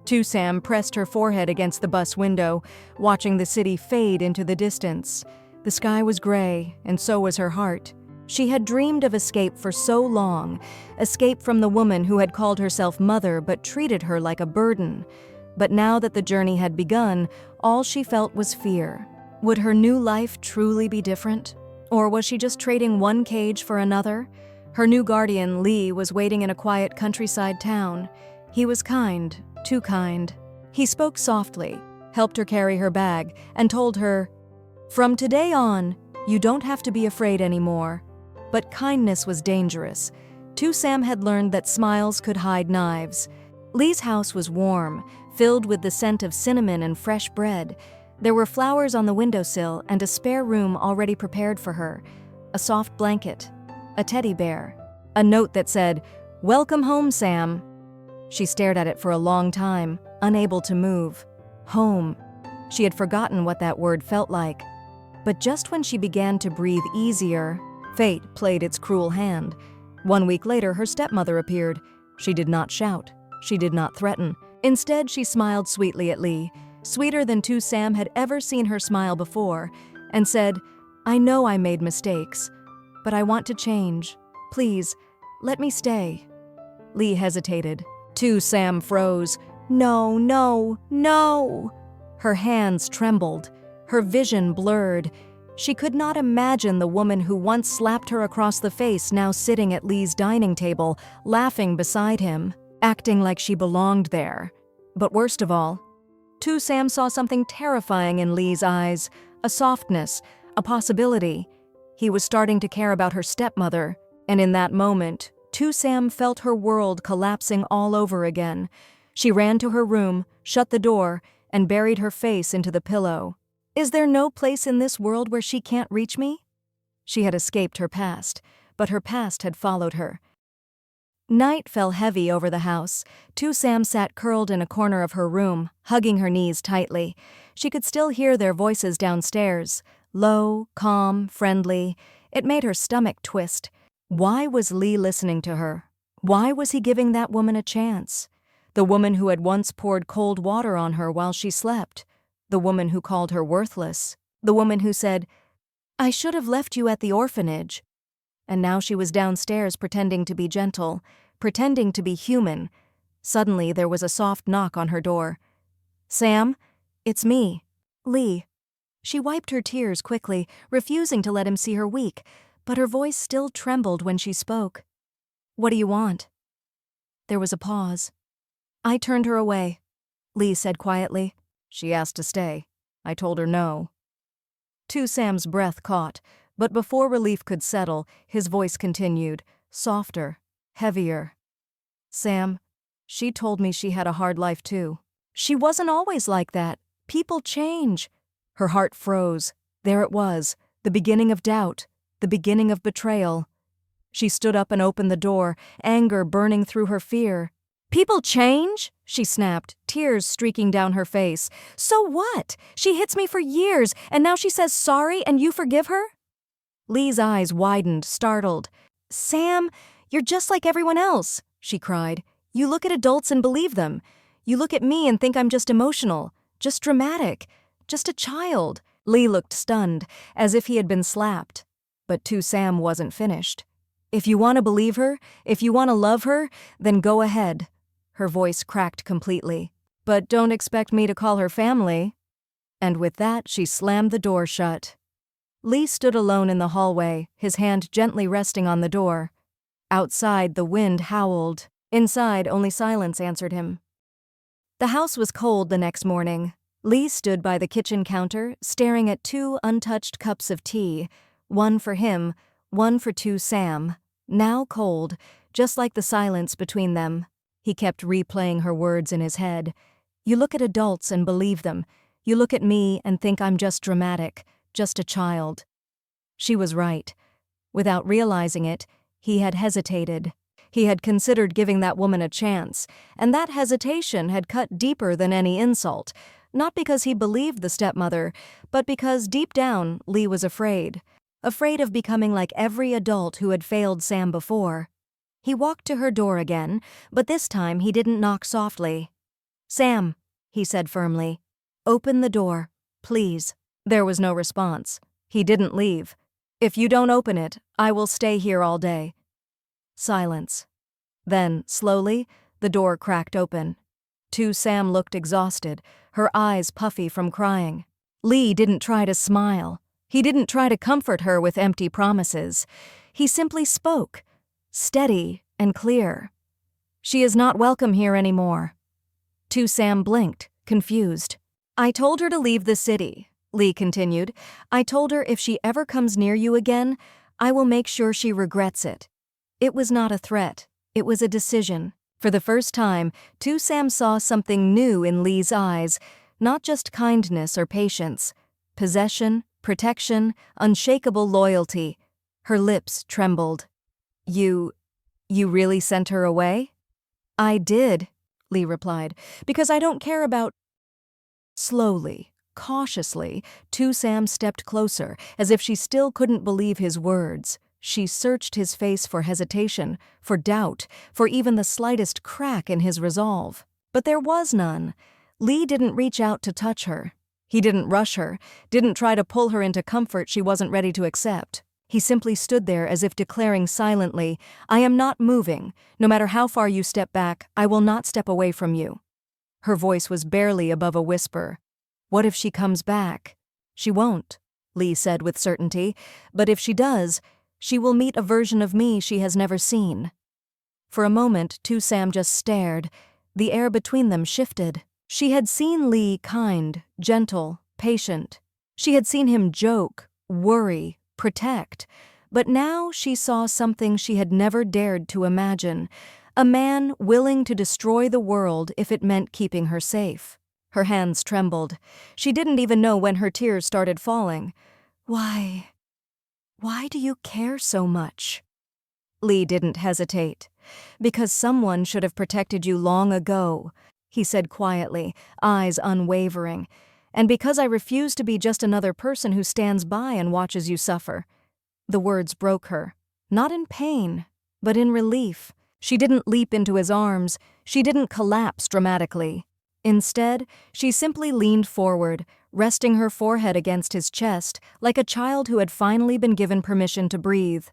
Sam pressed her forehead against the bus window, watching the city fade into the distance. The sky was gray, and so was her heart. She had dreamed of escape for so long, escape from the woman who had called herself mother but treated her like a burden. But now that the journey had begun, all she felt was fear. Would her new life truly be different? Or was she just trading one cage for another? Her new guardian, Ly, was waiting in a quiet countryside town. He was kind, too kind. He spoke softly, helped her carry her bag, and told her, "From today on, you don't have to be afraid anymore." But kindness was dangerous. Sam had learned that smiles could hide knives. Ly's house was warm, filled with the scent of cinnamon and fresh bread. There were flowers on the windowsill and a spare room already prepared for her. A soft blanket, a teddy bear, a note that said, "Welcome home, Sam." She stared at it for a long time, unable to move. Home. She had forgotten what that word felt like. But just when she began to breathe easier, fate played its cruel hand. 1 week later, her stepmother appeared. She did not shout. She did not threaten. Instead, she smiled sweetly at Ly, sweeter than Sam had ever seen her smile before, and said, "I know I made mistakes, but I want to change. Please, let me stay." Ly hesitated. Sam froze. "No, no, no!" Her hands trembled. Her vision blurred. She could not imagine the woman who once slapped her across the face now sitting at Ly's dining table, laughing beside him, acting like she belonged there. But worst of all, Sam saw something terrifying in Ly's eyes, a softness, a possibility. He was starting to care about her stepmother, and in that moment, Sam felt her world collapsing all over again. She ran to her room, shut the door, and buried her face into the pillow. Is there no place in this world where she can't reach me? She had escaped her past, but her past had followed her. Night fell heavy over the house. Sam sat curled in a corner of her room, hugging her knees tightly. She could still hear their voices downstairs, low, calm, friendly. It made her stomach twist. Why was Ly listening to her? Why was he giving that woman a chance? The woman who had once poured cold water on her while she slept. The woman who called her worthless. The woman who said, "I should have left you at the orphanage." And now she was downstairs pretending to be gentle, pretending to be human. Suddenly there was a soft knock on her door. "Sam, it's me, Ly." She wiped her tears quickly, refusing to let him see her weak, but her voice still trembled when she spoke. "What do you want?" There was a pause. "I turned her away," Ly said quietly. "She asked to stay. I told her no." Sam's breath caught, but before relief could settle, his voice continued, softer, heavier. "Sam, she told me she had a hard life too. She wasn't always like that. People change." Her heart froze. There it was, the beginning of doubt, the beginning of betrayal. She stood up and opened the door, anger burning through her fear. "People change?" she snapped, tears streaking down her face. "So what? She hits me for years, and now she says sorry and you forgive her?" Ly's eyes widened, startled. "Sam, you're just like everyone else," she cried. "You look at adults and believe them. You look at me and think I'm just emotional, just dramatic, just a child." Ly looked stunned, as if he had been slapped. But Sam wasn't finished. "If you want to believe her, if you want to love her, then go ahead." Her voice cracked completely. "But don't expect me to call her family." And with that, she slammed the door shut. Ly stood alone in the hallway, his hand gently resting on the door. Outside, the wind howled. Inside, only silence answered him. The house was cold the next morning. Ly stood by the kitchen counter, staring at 2 untouched cups of tea, one for him, one for Sam, now cold, just like the silence between them. He kept replaying her words in his head. "You look at adults and believe them. You look at me and think I'm just dramatic, just a child." She was right. Without realizing it, he had hesitated. He had considered giving that woman a chance, and that hesitation had cut deeper than any insult, not because he believed the stepmother, but because deep down Ly was afraid of becoming like every adult who had failed Sam before. He walked to her door again, but this time he didn't knock softly. "Sam," he said firmly, "open the door, please." There was no response. He didn't leave. "If you don't open it, I will stay here all day." Silence. Then, slowly, the door cracked open. Sam looked exhausted, her eyes puffy from crying. Ly didn't try to smile. He didn't try to comfort her with empty promises. He simply spoke, steady and clear. "She is not welcome here anymore." Sam blinked, confused. "I told her to leave the city," Ly continued. "I told her if she ever comes near you again, I will make sure she regrets it." It was not a threat. It was a decision. For the first time, Sam saw something new in Ly's eyes, not just kindness or patience. Possession, protection, unshakable loyalty. Her lips trembled. You really sent her away?" "I did," Ly replied, "because I don't care about—" Slowly, cautiously, Sam stepped closer, as if she still couldn't believe his words. She searched his face for hesitation, for doubt, for even the slightest crack in his resolve. But there was none. Ly didn't reach out to touch her. He didn't rush her, didn't try to pull her into comfort she wasn't ready to accept. He simply stood there as if declaring silently, "I am not moving. No matter how far you step back, I will not step away from you." Her voice was barely above a whisper. "What if she comes back?" "She won't," Ly said with certainty. "But if she does, she will meet a version of me she has never seen." For a moment, Sam just stared. The air between them shifted. She had seen Ly kind, gentle, patient. She had seen him joke, worry, protect. But now she saw something she had never dared to imagine. A man willing to destroy the world if it meant keeping her safe. Her hands trembled. She didn't even know when her tears started falling. Why do you care so much?" Ly didn't hesitate. "Because someone should have protected you long ago," he said quietly, eyes unwavering. "And because I refuse to be just another person who stands by and watches you suffer." The words broke her. Not in pain, but in relief. She didn't leap into his arms. She didn't collapse dramatically. Instead, she simply leaned forward, resting her forehead against his chest, like a child who had finally been given permission to breathe.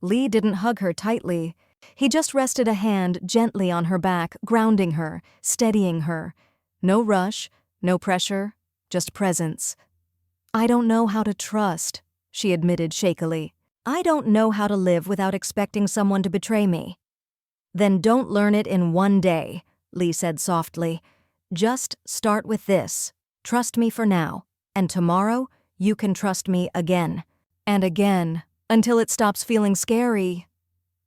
Ly didn't hug her tightly. He just rested a hand gently on her back, grounding her, steadying her. No rush, no pressure, just presence. "I don't know how to trust," she admitted shakily. "I don't know how to live without expecting someone to betray me." "Then don't learn it in one day," Ly said softly. "Just start with this. Trust me for now, and tomorrow you can trust me again. And again, until it stops feeling scary."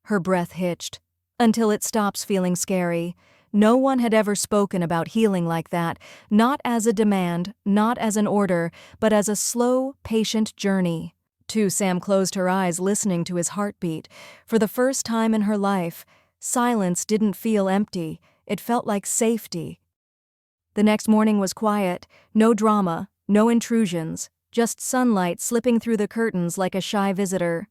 Her breath hitched. "Until it stops feeling scary." No one had ever spoken about healing like that, not as a demand, not as an order, but as a slow, patient journey. Sam closed her eyes, listening to his heartbeat. For the first time in her life, silence didn't feel empty. It felt like safety. The next morning was quiet, no drama, no intrusions, just sunlight slipping through the curtains like a shy visitor.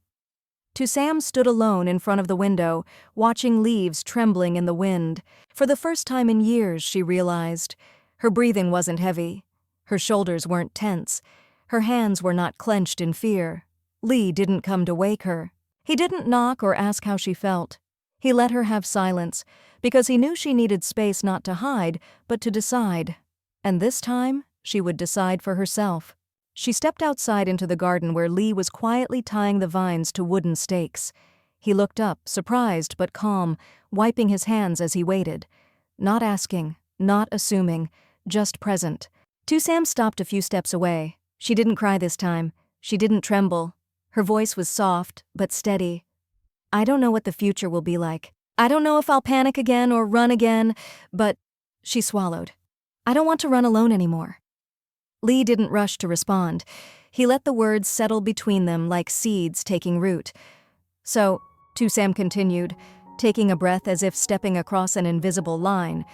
Sam stood alone in front of the window, watching leaves trembling in the wind. For the first time in years, she realized. Her breathing wasn't heavy. Her shoulders weren't tense. Her hands were not clenched in fear. Ly didn't come to wake her. He didn't knock or ask how she felt. He let her have silence, because he knew she needed space not to hide, but to decide. And this time, she would decide for herself. She stepped outside into the garden where Ly was quietly tying the vines to wooden stakes. He looked up, surprised but calm, wiping his hands as he waited. Not asking, not assuming, just present. Sam stopped a few steps away. She didn't cry this time. She didn't tremble. Her voice was soft, but steady. "I don't know what the future will be like. I don't know if I'll panic again or run again, but—" She swallowed. "I don't want to run alone anymore." Ly didn't rush to respond. He let the words settle between them like seeds taking root. "So," Sam continued, taking a breath as if stepping across an invisible line,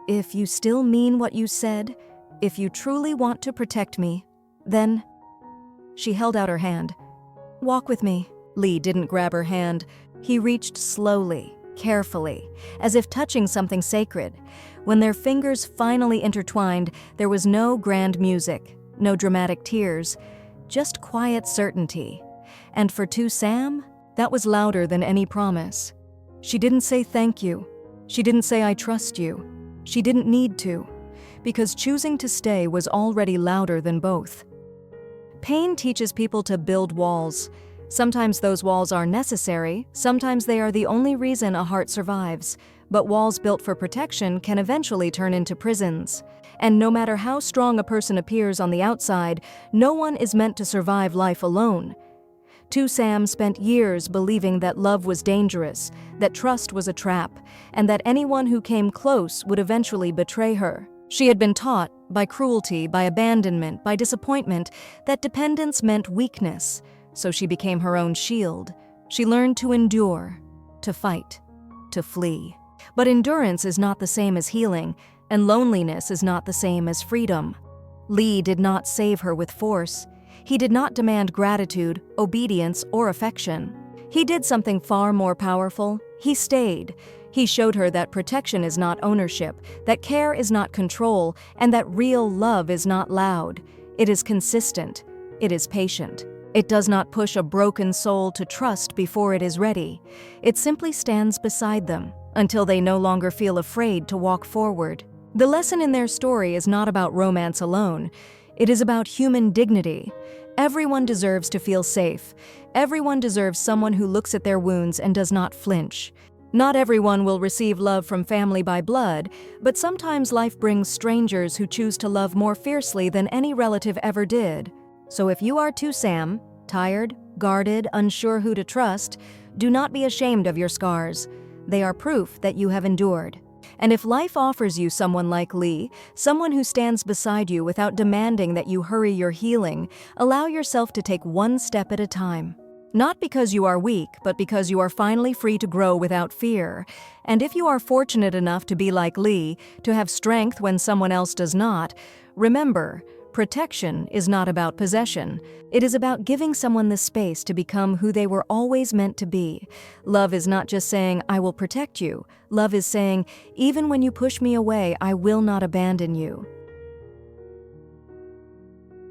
"if you still mean what you said, if you truly want to protect me, then—" She held out her hand. "Walk with me." Ly didn't grab her hand. He reached slowly, carefully, as if touching something sacred. When their fingers finally intertwined, there was no grand music, no dramatic tears, just quiet certainty. And for Tu Sam, that was louder than any promise. She didn't say thank you. She didn't say I trust you. She didn't need to, because choosing to stay was already louder than both. Pain teaches people to build walls. Sometimes those walls are necessary, sometimes they are the only reason a heart survives, but walls built for protection can eventually turn into prisons. And no matter how strong a person appears on the outside, no one is meant to survive life alone. Tu Sam spent years believing that love was dangerous, that trust was a trap, and that anyone who came close would eventually betray her. She had been taught, by cruelty, by abandonment, by disappointment, that dependence meant weakness, so she became her own shield. She learned to endure, to fight, to flee. But endurance is not the same as healing, and loneliness is not the same as freedom. Ly did not save her with force. He did not demand gratitude, obedience, or affection. He did something far more powerful. He stayed. He showed her that protection is not ownership, that care is not control, and that real love is not loud. It is consistent. It is patient. It does not push a broken soul to trust before it is ready. It simply stands beside them until they no longer feel afraid to walk forward. The lesson in their story is not about romance alone. It is about human dignity. Everyone deserves to feel safe. Everyone deserves someone who looks at their wounds and does not flinch. Not everyone will receive love from family by blood, but sometimes life brings strangers who choose to love more fiercely than any relative ever did. So if you are Tu Sam, tired, guarded, unsure who to trust, do not be ashamed of your scars. They are proof that you have endured. And if life offers you someone like Ly, someone who stands beside you without demanding that you hurry your healing, allow yourself to take one step at a time. Not because you are weak, but because you are finally free to grow without fear. And if you are fortunate enough to be like Ly, to have strength when someone else does not, remember, protection is not about possession. It is about giving someone the space to become who they were always meant to be. Love is not just saying, I will protect you. Love is saying, even when you push me away, I will not abandon you.